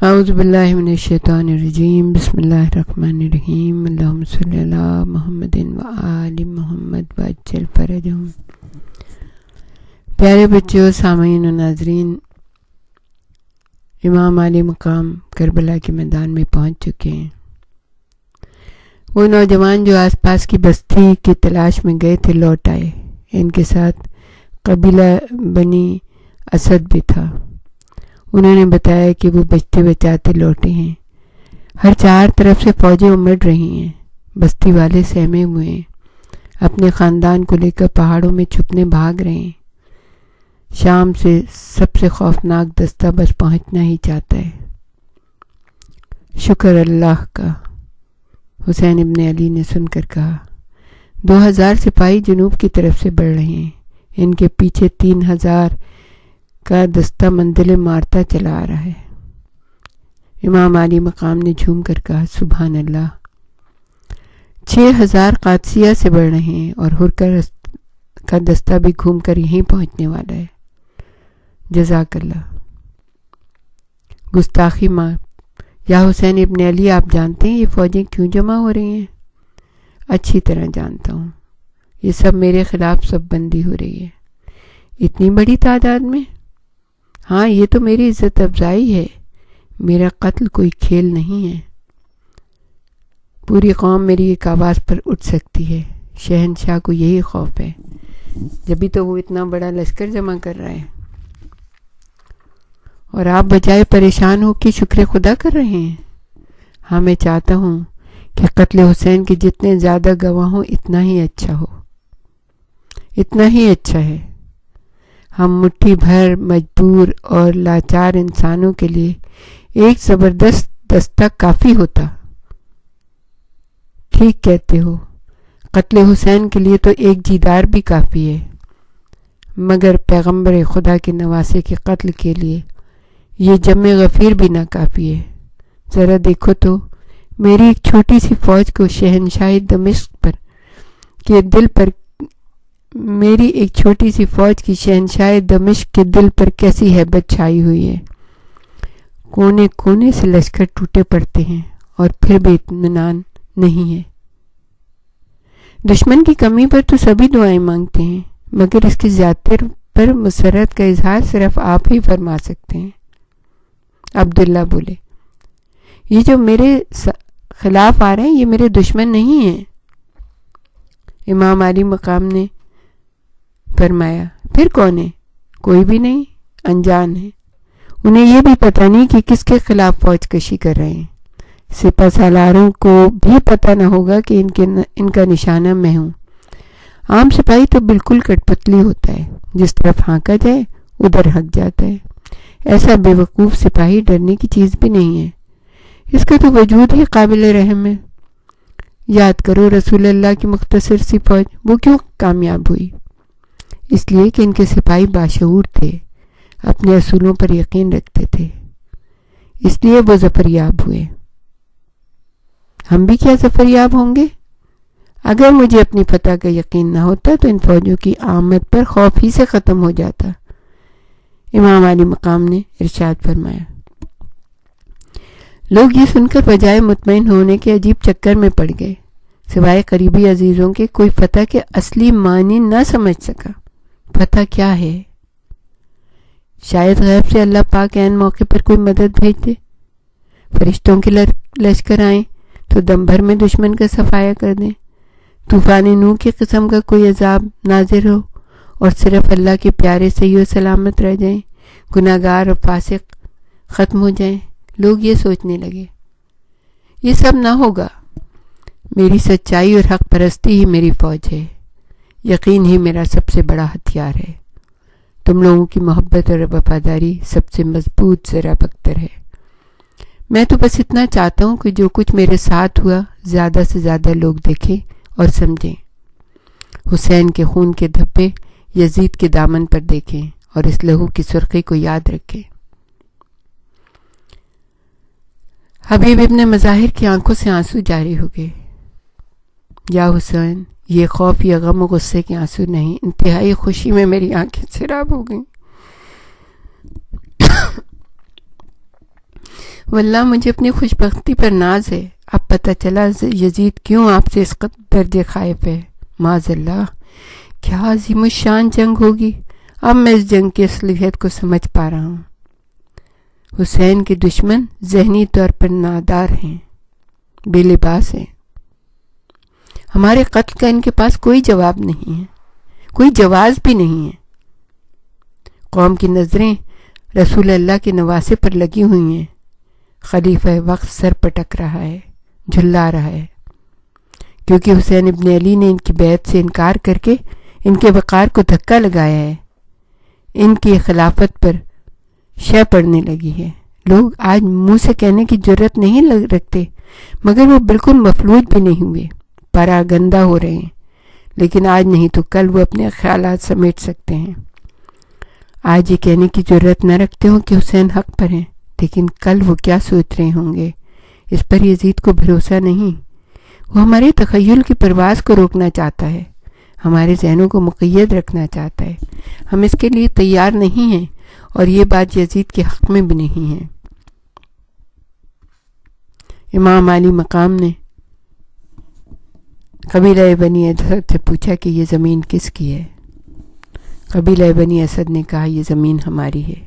اعوذ باللہ من الشیطان الرجیم، بسم اللہ الرحمن الرحیم، اللہم صلی علی محمد و آل محمد وعجل فرجہم۔ پیارے بچوں، سامعین و ناظرین، امام علی مقام کربلا کے میدان میں پہنچ چکے ہیں۔ وہ نوجوان جو آس پاس کی بستی کی تلاش میں گئے تھے لوٹ آئے۔ ان کے ساتھ قبیلہ بنی اسد بھی تھا۔ انہوں نے بتایا کہ وہ بچتے بچاتے لوٹے ہیں۔ ہر چار طرف سے فوجیں امڑ رہی ہیں۔ بستی والے سہمے ہوئے ہیں، اپنے خاندان کو لے کر پہاڑوں میں چھپنے بھاگ رہے ہیں۔ شام سے سب سے خوفناک دستہ بس پہنچنا ہی چاہتا ہے۔ شکر اللہ کا، حسین ابن علی نے سن کر کہا۔ 2000 سپاہی جنوب کی طرف سے بڑھ رہے ہیں۔ ان کے پیچھے 3000 کا دستہ منزل مارتا چلا آ رہا ہے۔ امام علی مقام نے جھوم کر کہا، سبحان اللہ۔ 6000 قادسیہ سے بڑھ رہے ہیں اور ہرکر کا دستہ بھی گھوم کر یہیں پہنچنے والا ہے۔ جزاک اللہ۔ گستاخی معاف۔ یا حسین ابن علی، آپ جانتے ہیں یہ فوجیں کیوں جمع ہو رہی ہیں؟ اچھی طرح جانتا ہوں۔ یہ سب میرے خلاف صف بندی ہو رہی ہے۔ اتنی بڑی تعداد میں؟ ہاں، یہ تو میری عزت افزائی ہے۔ میرا قتل کوئی کھیل نہیں ہے۔ پوری قوم میری ایک آواز پر اٹھ سکتی ہے۔ شہنشاہ کو یہی خوف ہے، جبھی تو وہ اتنا بڑا لشکر جمع کر رہا ہے، اور آپ بجائے پریشان ہو کے شکر خدا کر رہے ہیں۔ ہاں، میں چاہتا ہوں کہ قتل حسین کے جتنے زیادہ گواہ ہوں اتنا ہی اچھا ہو، اتنا ہی اچھا ہے۔ ہم مٹھی بھر مجبور اور لاچار انسانوں کے لیے ایک زبردست دستہ کافی ہوتا۔ ٹھیک کہتے ہو، قتل حسین کے لیے تو ایک جیدار بھی کافی ہے، مگر پیغمبر خدا کے نواسے کے قتل کے لیے یہ جمع غفیر بھی ناکافی ہے۔ ذرا دیکھو تو، میری ایک چھوٹی سی فوج کو شہنشاہ دمشق کے دل پر کیسی ہیبت چھائی ہوئی ہے۔ کونے کونے سے لشکر ٹوٹے پڑتے ہیں اور پھر بھی اطمینان نہیں ہے۔ دشمن کی کمی پر تو سبھی دعائیں مانگتے ہیں، مگر اس کی زیادتی پر مسرت کا اظہار صرف آپ ہی فرما سکتے ہیں۔ عبداللہ بولے، یہ جو میرے خلاف آ رہے ہیں یہ میرے دشمن نہیں ہیں۔ امام علی مقام نے فرمایا، پھر کون ہے؟ کوئی بھی نہیں، انجان ہے۔ انہیں یہ بھی پتہ نہیں کہ کس کے خلاف فوج کشی کر رہے ہیں۔ سپہ سالاروں کو بھی پتہ نہ ہوگا کہ ان کا نشانہ میں ہوں۔ عام سپاہی تو بالکل کٹ پتلی ہوتا ہے، جس طرف ہانکا جائے ادھر ہک جاتا ہے۔ ایسا بے وقوف سپاہی ڈرنے کی چیز بھی نہیں ہے۔ اس کا تو وجود ہی قابل رحم ہے۔ یاد کرو رسول اللہ کی مختصر سی فوج، وہ کیوں کامیاب ہوئی؟ اس لیے کہ ان کے سپاہی باشعور تھے، اپنے اصولوں پر یقین رکھتے تھے، اس لیے وہ ظفریاب ہوئے۔ ہم بھی کیا ظفریاب ہوں گے؟ اگر مجھے اپنی فتح کا یقین نہ ہوتا تو ان فوجوں کی آمد پر خوف ہی سے ختم ہو جاتا۔ امام علی مقام نے ارشاد فرمایا۔ لوگ یہ سن کر بجائے مطمئن ہونے کے عجیب چکر میں پڑ گئے۔ سوائے قریبی عزیزوں کے کوئی فتح کے اصلی معنی نہ سمجھ سکا۔ فتح کیا ہے؟ شاید غیب سے اللہ پاک عین موقع پر کوئی مدد بھیج دے، فرشتوں کے لشکر آئیں تو دم بھر میں دشمن کا صفایا کر دیں، طوفان نوح کی قسم کا کوئی عذاب نازل ہو اور صرف اللہ کے پیارے صحیح و سلامت رہ جائیں، گناہگار اور فاسق ختم ہو جائیں۔ لوگ یہ سوچنے لگے، یہ سب نہ ہوگا۔ میری سچائی اور حق پرستی ہی میری فوج ہے، یقین ہی میرا سب سے بڑا ہتھیار ہے۔ تم لوگوں کی محبت اور وفاداری سب سے مضبوط زرہ بختر ہے۔ میں تو بس اتنا چاہتا ہوں کہ جو کچھ میرے ساتھ ہوا زیادہ سے زیادہ لوگ دیکھیں اور سمجھیں۔ حسین کے خون کے دھبے یزید کے دامن پر دیکھیں اور اس لہو کی سرخی کو یاد رکھیں۔ حبیب ابن مظاہر کی آنکھوں سے آنسو جاری ہو گئے۔ یا حسین، یہ خوف یا غم و غصے کے آنسو نہیں، انتہائی خوشی میں میری آنکھیں سیراب ہو گئیں۔ واللہ مجھے اپنی خوش بختی پر ناز ہے، اب پتہ چلا یزید کیوں آپ سے اس قدر درجے خائف ہے۔ معاذ اللہ، کیا عظیم الشان جنگ ہوگی۔ اب میں اس جنگ کی اصلیت کو سمجھ پا رہا ہوں۔ حسین کے دشمن ذہنی طور پر نادار ہیں، بے لباس ہیں۔ ہمارے قتل کا ان کے پاس کوئی جواب نہیں ہے، کوئی جواز بھی نہیں ہے۔ قوم کی نظریں رسول اللہ کے نواسے پر لگی ہوئی ہیں۔ خلیفہ وقت سر پٹک رہا ہے، جھلا رہا ہے، کیونکہ حسین ابن علی نے ان کی بیعت سے انکار کر کے ان کے وقار کو دھکا لگایا ہے۔ ان کی خلافت پر شہ پڑنے لگی ہے۔ لوگ آج منہ سے کہنے کی جرت نہیں رکھتے، مگر وہ بالکل مفلوج بھی نہیں ہوئے، پراگندہ ہو رہے ہیں، لیکن آج نہیں تو کل وہ اپنے خیالات سمیٹ سکتے ہیں۔ آج یہ کہنے کی جرت نہ رکھتے ہوں کہ حسین حق پر ہیں، لیکن کل وہ کیا سوچ رہے ہوں گے، اس پر یزید کو بھروسہ نہیں۔ وہ ہمارے تخیل کی پرواز کو روکنا چاہتا ہے، ہمارے ذہنوں کو مقید رکھنا چاہتا ہے۔ ہم اس کے لیے تیار نہیں ہیں، اور یہ بات یزید کے حق میں بھی نہیں ہے۔ امام علی مقام نے قبیلہ بنی اسد سے پوچھا کہ یہ زمین کس کی ہے؟ قبیلہ بنی اسد نے کہا یہ زمین ہماری ہے۔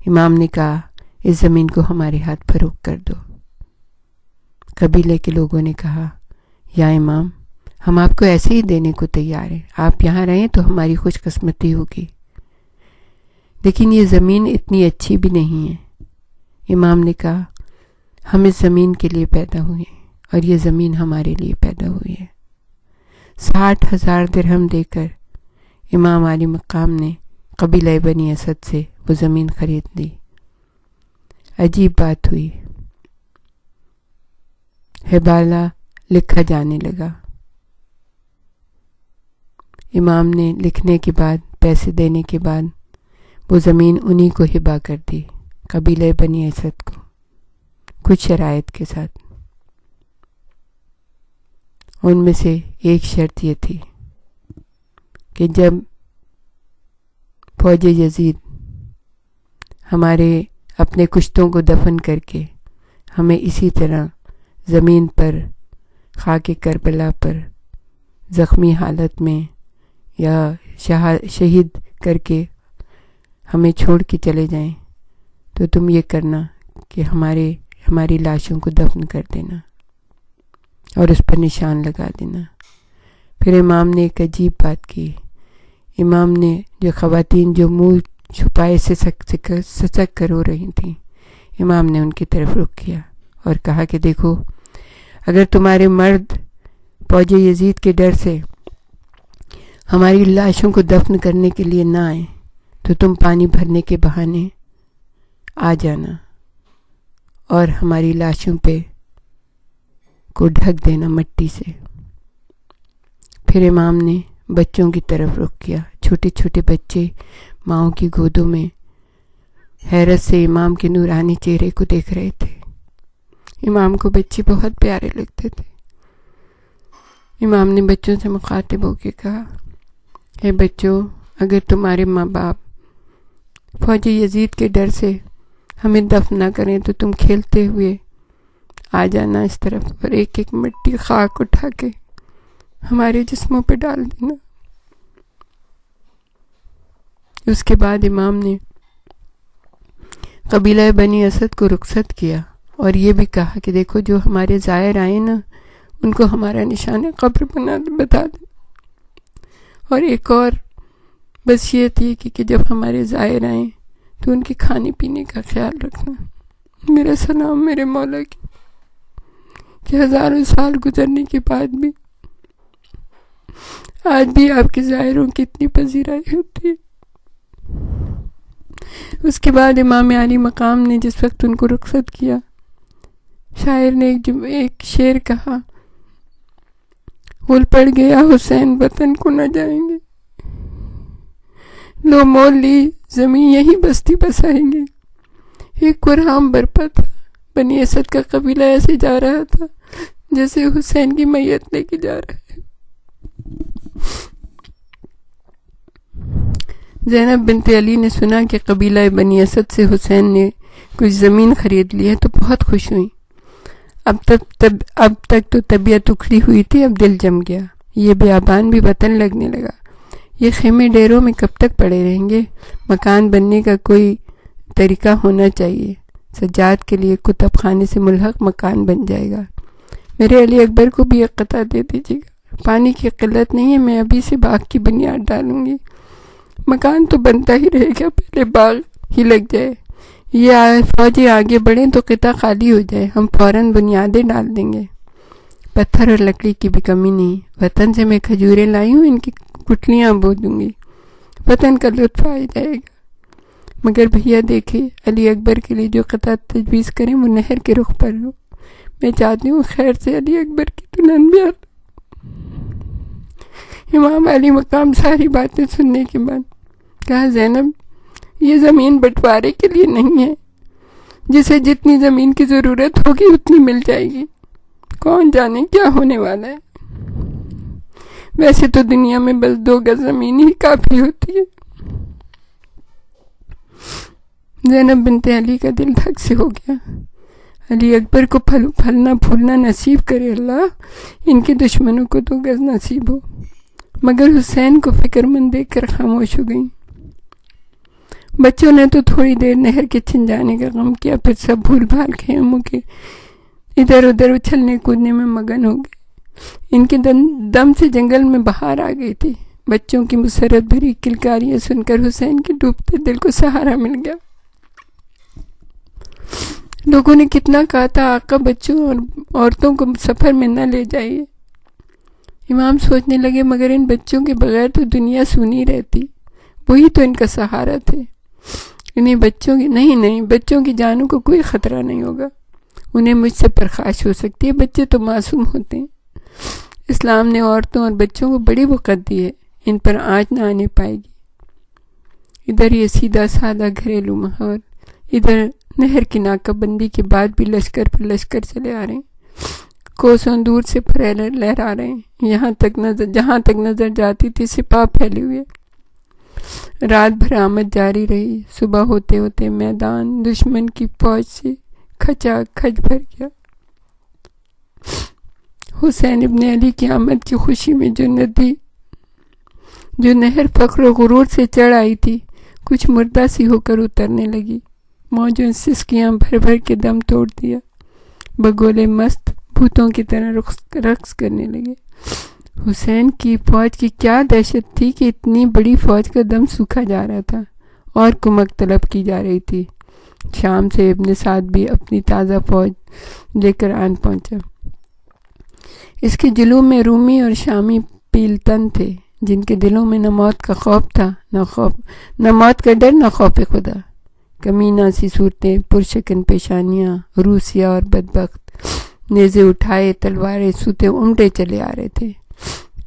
امام نے کہا اس زمین کو ہمارے ہاتھ فروخت کر دو۔ قبیلے کے لوگوں نے کہا یا امام، ہم آپ کو ایسے ہی دینے کو تیار ہیں، آپ یہاں رہیں تو ہماری خوش قسمتی ہوگی، لیکن یہ زمین اتنی اچھی بھی نہیں ہے۔ امام نے کہا ہم اس زمین کے لیے پیدا ہوئے ہیں اور یہ زمین ہمارے لیے پیدا ہوئی ہے۔ 60,000 درہم دے کر امام علی مقام نے قبیلہ بنی اسد سے وہ زمین خرید لی۔ عجیب بات ہوئی، حوالہ لکھا جانے لگا۔ امام نے لکھنے کے بعد، پیسے دینے کے بعد وہ زمین انہی کو ہبہ کر دی، قبیلہ بنی اسد کو، کچھ شرائط کے ساتھ۔ ان میں سے ایک شرط یہ تھی کہ جب فوج یزید ہمارے اپنے کشتوں کو دفن کر کے ہمیں اسی طرح زمین پر، خاک کربلا پر زخمی حالت میں یا شہید کر کے ہمیں چھوڑ کے چلے جائیں، تو تم یہ کرنا کہ ہماری لاشوں کو دفن کر دینا اور اس پر نشان لگا دینا۔ پھر امام نے ایک عجیب بات کی۔ امام نے جو خواتین جو منہ چھپائے سے سسک کر رو رہی تھیں، امام نے ان کی طرف رخ کیا اور کہا کہ دیکھو، اگر تمہارے مرد فوج یزید کے ڈر سے ہماری لاشوں کو دفن کرنے کے لیے نہ آئیں تو تم پانی بھرنے کے بہانے آ جانا اور ہماری لاشوں پہ کو ڈھک دینا مٹی سے۔ پھر امام نے بچوں کی طرف رخ کیا۔ چھوٹے چھوٹے بچے ماؤں کی گودوں میں حیرت سے امام کے نورانی چہرے کو دیکھ رہے تھے۔ امام کو بچے بہت پیارے لگتے تھے۔ امام نے بچوں سے مخاطب ہو کے کہا، اے بچوں، اگر تمہارے ماں باپ فوج یزید کے ڈر سے ہمیں دفن نہ کریں تو تم کھیلتے ہوئے آ جانا اس طرف اور ایک ایک مٹی خاک اٹھا کے ہمارے جسموں پہ ڈال دینا۔ اس کے بعد امام نے قبیلہ بنی اسد کو رخصت کیا اور یہ بھی کہا کہ دیکھو، جو ہمارے زائر آئے نا، ان کو ہمارا نشان قبر بتا دیں، اور ایک اور وصیت تھی کہ جب ہمارے زائر آئیں تو ان کے کھانے پینے کا خیال رکھنا۔ میرا سلام میرے مولا کی کہ ہزاروں سال گزرنے کے بعد بھی آج بھی آپ کے زائروں کی اتنی پذیرائی ہوتی ہے۔ اس کے بعد امام علی مقام نے جس وقت ان کو رخصت کیا، شاعر نے ایک شعر کہا، ہول پڑ گیا حسین وطن کو نہ جائیں گے، لو مول لی زمین یہی بستی بسائیں گے۔ ایک قرآن برپا تھا، بنی اسد کا قبیلہ ایسے جا رہا تھا جیسے حسین کی میت لے کے جا رہا ہے۔ زینب بنت علی نے سنا کہ قبیلہ بنی اسد سے حسین نے کچھ زمین خرید لی ہے تو بہت خوش ہوئی. اب تک تو طبیعت اکھڑی ہوئی تھی، اب دل جم گیا. یہ بیابان بھی وطن لگنے لگا. یہ خیمے ڈیروں میں کب تک پڑے رہیں گے؟ مکان بننے کا کوئی طریقہ ہونا چاہیے. سجاد کے لیے کتب خانے سے ملحق مکان بن جائے گا. میرے علی اکبر کو بھی ایک قطعہ دے دیجیے گا. پانی کی قلت نہیں ہے، میں ابھی سے باغ کی بنیاد ڈالوں گی. مکان تو بنتا ہی رہے گا، پہلے باغ ہی لگ جائے. یہ فوجی آگے بڑھیں تو قطعہ خالی ہو جائے، ہم فوراً بنیادیں ڈال دیں گے. پتھر اور لکڑی کی بھی کمی نہیں. وطن سے میں کھجوریں لائی ہوں، ان کی گٹھلیاں بو دوں گی. وطن کا لطف آ جائے گا. مگر بھیا دیکھے، علی اکبر کے لیے جو قطعہ تجویز کریں وہ نہر کے رخ پر ہو. میں چاہتی ہوں خیر سے علی اکبر کی دلہن بھی آتا. امام علی مقام ساری باتیں سننے کے بعد کہا، زینب یہ زمین بٹوارے کے لیے نہیں ہے. جسے جتنی زمین کی ضرورت ہوگی اتنی مل جائے گی. کون جانے کیا ہونے والا ہے. ویسے تو دنیا میں بس 2 گز زمین ہی کافی ہوتی ہے. زینب بنت علی کا دل دھک سے ہو گیا. علی اکبر کو پھلنا پھولنا نصیب کرے اللہ، ان کے دشمنوں کو 2 گز نصیب ہو. مگر حسین کو فکر مند دیکھ کر خاموش ہو گئی. بچوں نے تو تھوڑی دیر نہر کے چھن جانے کا غم کیا، پھر سب بھول بھال خیموں کے ادھر ادھر اچھلنے کودنے میں مگن ہو گئے. ان کے دم سے جنگل میں بہار آ گئی تھی. بچوں کی مسرت بھری کلکاریاں سن کر حسین کے ڈوبتے دل کو سہارا مل گیا. لوگوں نے کتنا کہا تھا آقا بچوں اور عورتوں کو سفر میں نہ لے جائیے. امام سوچنے لگے مگر ان بچوں کے بغیر تو دنیا سونی رہتی. وہی تو ان کا سہارا تھے. انہیں بچوں کی جانوں کو کوئی خطرہ نہیں ہوگا. انہیں مجھ سے پرخاش ہو سکتی ہے. بچے تو معصوم ہوتے ہیں. اسلام نے عورتوں اور بچوں کو بڑی وقت دی ہے. ان پر آنچ نہ آنے پائے گی. ادھر یہ سیدھا سادہ گھریلو ماحول، ادھر نہر کی ناکہ بندی کے بعد بھی لشکر پر لشکر چلے آ رہے ہیں. کوسوں دور سے پھیلے لہرا رہے ہیں. جہاں تک نظر جاتی تھی سپاہ پھیلے ہوئے. رات بھر آمد جاری رہی. صبح ہوتے ہوتے میدان دشمن کی فوج سے کھچا کھچ بھر گیا. حسین ابن علی کی آمد کی خوشی میں جو نہر فخر و غرور سے چڑھ آئی تھی کچھ مردہ سی ہو کر اترنے لگی. موجوں سسکیاں بھر بھر کے دم توڑ دیا. بگولے مست بھوتوں کی طرح رقص کرنے لگے. حسین کی فوج کی کیا دہشت تھی کہ اتنی بڑی فوج کا دم سوکھا جا رہا تھا اور کمک طلب کی جا رہی تھی. شام سے ابن سعد بھی اپنی تازہ فوج لے کر آن پہنچا. اس کے جلوم میں رومی اور شامی پیلتن تھے جن کے دلوں میں نہ موت کا خوف تھا، نہ موت کا ڈر، نہ خوف خدا. کمینہ سی صورتیں، پرشکن پیشانیاں، روسیا اور بدبخت نیزے اٹھائے تلواریں سوتے امٹے چلے آ رہے تھے.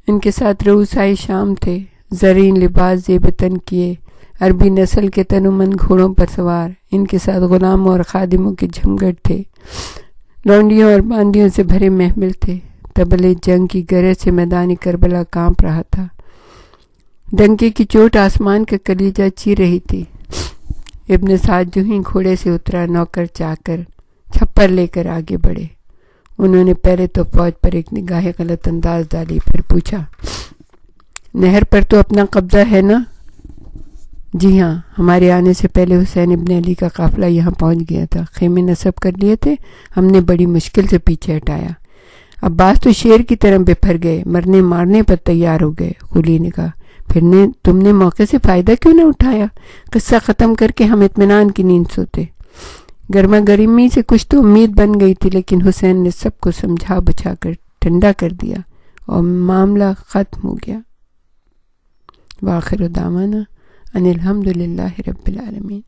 ان کے ساتھ رؤسائی شام تھے، زرین لباس زیب تن کیے، عربی نسل کے تن و من گھوڑوں پر سوار. ان کے ساتھ غلاموں اور خادموں کے جھمگٹ تھے. لونڈیوں اور باندیوں سے بھرے محمل تھے. تبلے جنگ کی گرج سے میدان کربلا کانپ رہا تھا. ڈنکے کی چوٹ آسمان کا کلیجہ چیر رہی تھی. ابن سعد جو ہی گھوڑے سے اترا، نوکر چاکر چھپر لے کر آگے بڑھے. انہوں نے پہلے تو فوج پر ایک نگاہ غلط انداز ڈالی، پھر پوچھا، نہر پر تو اپنا قبضہ ہے نا؟ جی ہاں، ہمارے آنے سے پہلے حسین ابن علی کا قافلہ یہاں پہنچ گیا تھا. خیمے نصب کر لیے تھے، ہم نے بڑی مشکل سے پیچھے ہٹایا. عباس تو شیر کی طرح بپھر گئے، مرنے مارنے پر تیار ہو گئے. خلی نے کہا، پھر تم نے موقع سے فائدہ کیوں نہ اٹھایا؟ قصہ ختم کر کے ہم اطمینان کی نیند سوتے. گرما گرمی سے کچھ تو امید بن گئی تھی، لیکن حسین نے سب کو سمجھا بچھا کر ٹھنڈا کر دیا اور معاملہ ختم ہو گیا. وآخر دعوانا ان الحمدللہ رب العالمین.